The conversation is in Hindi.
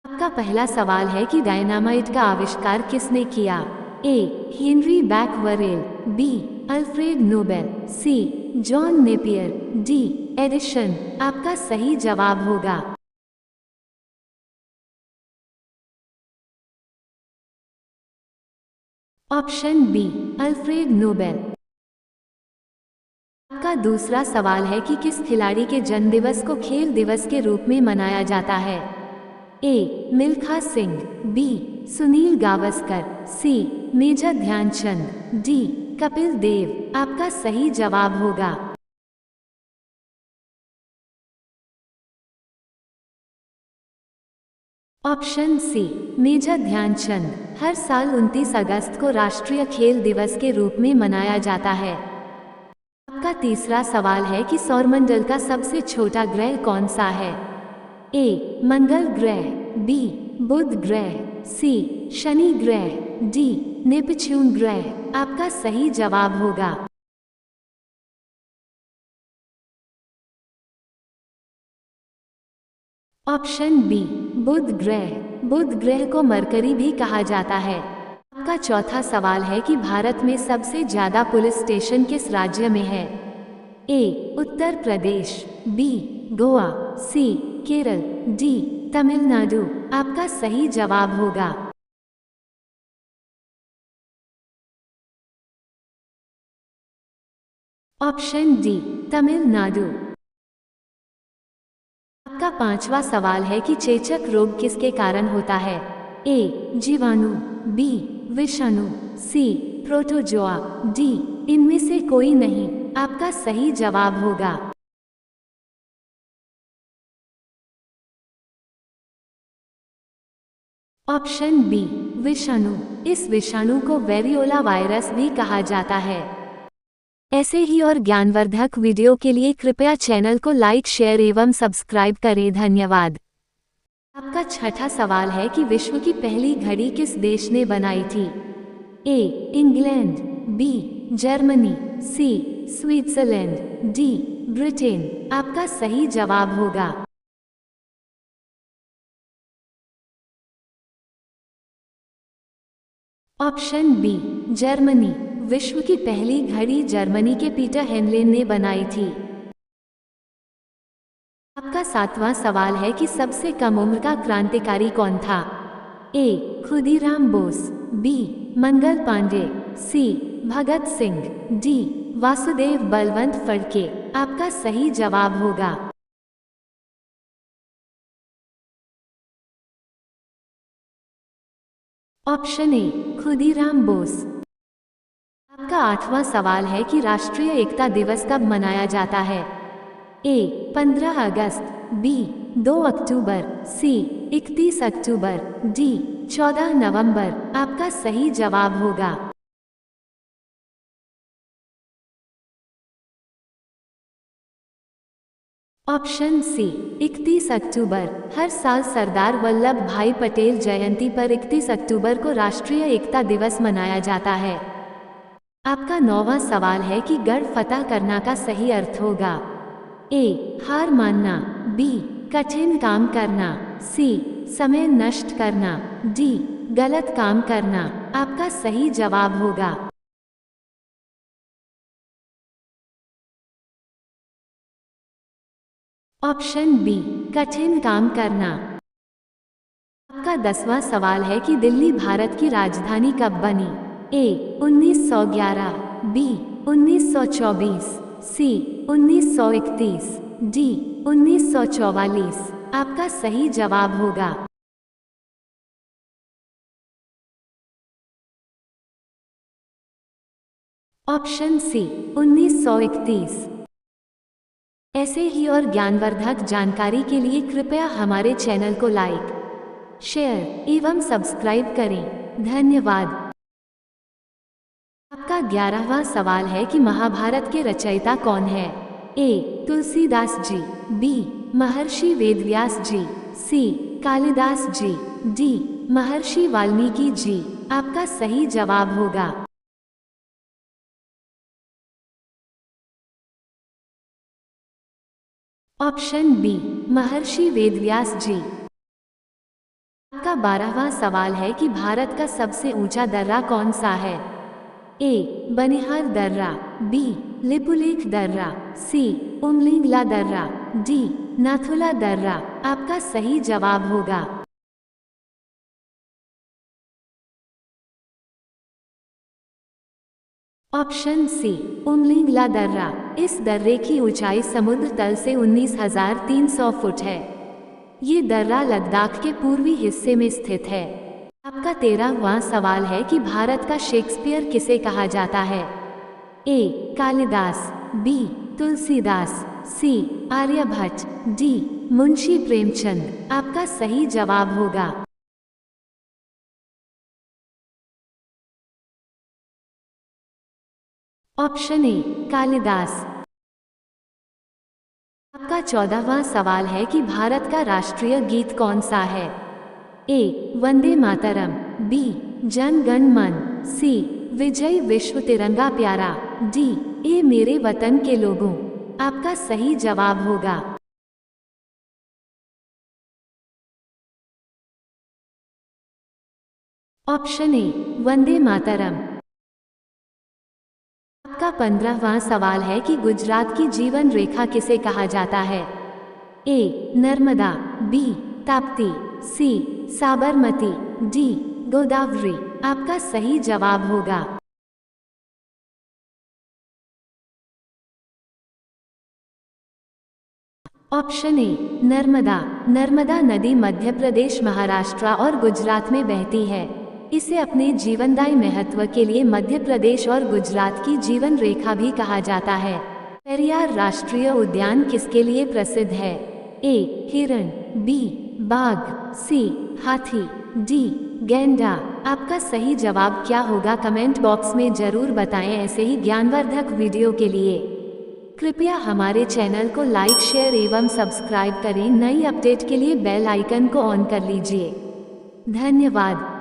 आपका पहला सवाल है कि डायनामाइट का आविष्कार किसने किया। A Henri Becquerel, B Alfred Nobel, C John Napier, D Edison. आपका सही जवाब होगा ऑप्शन बी अल्फ्रेड नोबेल। आपका दूसरा सवाल है कि किस खिलाड़ी के जन्मदिवस को खेल दिवस के रूप में मनाया जाता है। A Milkha Singh, B Sunil Gavaskar, C major Dhyan Chand, D Kapil Dev. आपका सही जवाब होगा ऑप्शन सी मेजर ध्यानचंद। हर साल 29 अगस्त को राष्ट्रीय खेल दिवस के रूप में मनाया जाता है। आपका तीसरा सवाल है कि सौरमंडल का सबसे छोटा ग्रह कौन सा है। ए मंगल ग्रह, बी बुध ग्रह, सी शनि ग्रह, डी नेपच्यून ग्रह। आपका सही जवाब होगा ऑप्शन बी बुध ग्रह। बुध ग्रह को मरकरी भी कहा जाता है। आपका चौथा सवाल है कि भारत में सबसे ज्यादा पुलिस स्टेशन किस राज्य में है। ए उत्तर प्रदेश, बी गोवा, सी केरल, डी तमिलनाडु। आपका सही जवाब होगा ऑप्शन डी तमिलनाडु। आपका पांचवा सवाल है कि चेचक रोग किसके कारण होता है। ए जीवाणु, बी विषाणु, सी प्रोटोजोआ, डी इनमें से कोई नहीं। आपका सही जवाब होगा ऑप्शन बी विषाणु। इस विषाणु को वेरियोला वायरस भी कहा जाता है। ऐसे ही और ज्ञानवर्धक वीडियो के लिए कृपया चैनल को लाइक, शेयर एवं सब्सक्राइब करें। धन्यवाद। आपका छठा सवाल है कि विश्व की पहली घड़ी किस देश ने बनाई थी। A England, B Germany, C Switzerland, D Britain. आपका सही जवाब होगा ऑप्शन बी जर्मनी। विश्व की पहली घड़ी जर्मनी के पीटर हेनलेन ने बनाई थी। आपका सातवां सवाल है कि सबसे कम उम्र का क्रांतिकारी कौन था। ए खुदीराम बोस, बी मंगल पांडे, सी भगत सिंह, डी वासुदेव बलवंत फड़के। आपका सही जवाब होगा ऑप्शन ए खुदीराम बोस। आपका आठवां सवाल है कि राष्ट्रीय एकता दिवस कब मनाया जाता है। ए 15 अगस्त, बी 2 अक्टूबर, सी 31 अक्टूबर, डी 14 नवंबर। आपका सही जवाब होगा ऑप्शन सी 31 अक्टूबर। हर साल सरदार वल्लभ भाई पटेल जयंती पर 31 अक्टूबर को राष्ट्रीय एकता दिवस मनाया जाता है। आपका नौवां सवाल है कि गढ़ फतह करना का सही अर्थ होगा। ए हार मानना, बी कठिन काम करना, सी समय नष्ट करना, डी गलत काम करना। आपका सही जवाब होगा ऑप्शन बी कठिन काम करना। आपका 10वां सवाल है कि दिल्ली भारत की राजधानी कब बनी। ए 1911, बी 1924, सी 1931, डी 1944। आपका सही जवाब होगा ऑप्शन सी 1931। ऐसे ही और ज्ञानवर्धक जानकारी के लिए कृपया हमारे चैनल को लाइक, शेयर एवं सब्सक्राइब करें। धन्यवाद। आपका 11वां सवाल है कि महाभारत के रचयिता कौन है। ए तुलसीदास जी, बी महर्षि वेदव्यास जी, सी कालिदास जी, डी महर्षि वाल्मीकि जी। आपका सही जवाब होगा ऑप्शन बी महर्षि वेदव्यास जी। आपका 12वां सवाल है कि भारत का सबसे ऊंचा दर्रा कौन सा है। ए बनिहार दर्रा, बी लिपुलेख दर्रा, सी उमलिंगला दर्रा, डी नाथुला दर्रा। आपका सही जवाब होगा ऑप्शन सी उमलिंगला दर्रा। इस दर्रे की ऊंचाई समुद्र तल से 19,300 फुट है। ये दर्रा लद्दाख के पूर्वी हिस्से में स्थित है। आपका 13वां सवाल है कि भारत का शेक्सपियर किसे कहा जाता है। ए कालिदास, बी तुलसीदास, सी आर्यभट्ट, डी मुंशी प्रेमचंद। आपका सही जवाब होगा ऑप्शन ए कालिदास। आपका 14वां सवाल है कि भारत का राष्ट्रीय गीत कौन सा है। ए वंदे मातरम, बी जन गण मन, सी विजय विश्व तिरंगा प्यारा, डी ए मेरे वतन के लोगों। आपका सही जवाब होगा ऑप्शन ए वंदे मातरम। आपका 15वां सवाल है कि गुजरात की जीवन रेखा किसे कहा जाता है। ए नर्मदा, बी ताप्ती, सी साबरमती, डी गोदावरी। आपका सही जवाब होगा ऑप्शन ए नर्मदा। नर्मदा नदी मध्य प्रदेश, महाराष्ट्र और गुजरात में बहती है। इसे अपने जीवनदायी महत्व के लिए मध्य प्रदेश और गुजरात की जीवन रेखा भी कहा जाता है। पेरियार राष्ट्रीय उद्यान किसके लिए प्रसिद्ध है। ए हिरण, बी बाघ, सी हाथी, डी गैंडा। आपका सही जवाब क्या होगा कमेंट बॉक्स में जरूर बताएं। ऐसे ही ज्ञानवर्धक वीडियो के लिए कृपया हमारे चैनल को लाइक, शेयर एवं सब्सक्राइब करें। नई अपडेट के लिए बेल आइकन को ऑन कर लीजिए। धन्यवाद।